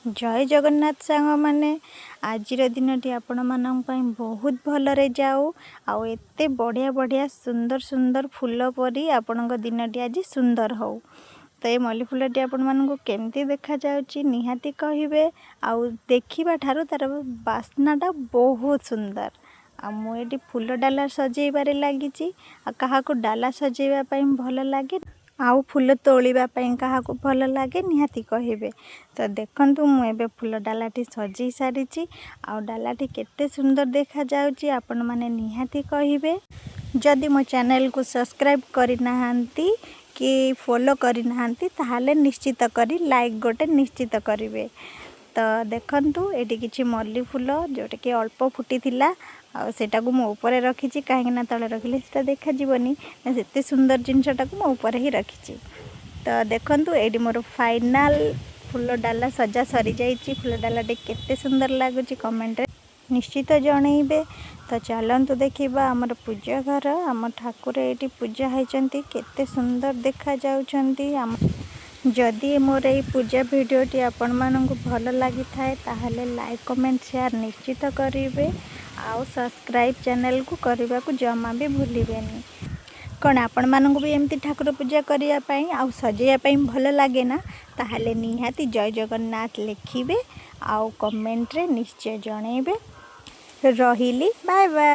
जय जगन्नाथ सांग मैंने आज दिनटी आपण मानन बहुत भलरे जाऊ आउ एते बढ़िया बढ़िया सुंदर सुंदर फूल परी आपण दिनटी आज सुंदर हो। तो ये मल्ली फूलटी आपण मानक केमती देखा जाउची निहाती कहिबे आउ देखिबा ठारू तार बास्नाटा बहुत सुंदर। आ मुझे फूल डाला सजेबारे लगी क्या डाला सजेबा भल लगे आउ फूल तोलिबा क्या भल लगे निहाती कहिबे। तो देखंतु मुझे फूल डालाटी सजई सारी आउ डालाटी केते सुंदर देखा जाउची आपण माने निहाती कहिबे। जदि मो चैनल को सब्सक्राइब करिनाहांती कि फॉलो करिनाहांती ताहाले निश्चित करी लाइक गोटे निश्चित करिवे। तो देखंतु एटी किछि मल्ली फूल जोटा कि अल्प फुटी थिला सेटा को मो ऊपर रखी कहीं तले रखिले सेटा देखा जीवनी सेते सुंदर जिनसटा को मो ऊपर ही रखी। तो देखंतु एटी मोर फाइनल फूल डाला सजा सरी जाइए। फूल डालाटे केते सुंदर लगुच कमेंट निश्चित जनइबे। तो चलतु देखा आमर पूजा घर आम ठाकुर ये पूजा होती केते सुंदर देखा जाउछंती। जदि मोर ये पूजा भिडियोटी आपण मानक भल लगी थाए ताहले लाइक कमेंट शेयर निश्चित करेंगे। आउ सब्सक्राइब चैनल को करने को जमा भी भूलिबेनी। कौन आपण मानक भी एमती ठाकुर पूजा करने आउ सजाइवाई भल लगे ना ताहले निहाती जय जगन्नाथ लिखिबे आउ कमेंट रे निश्चय जनइबे। रहिली बाय बाय।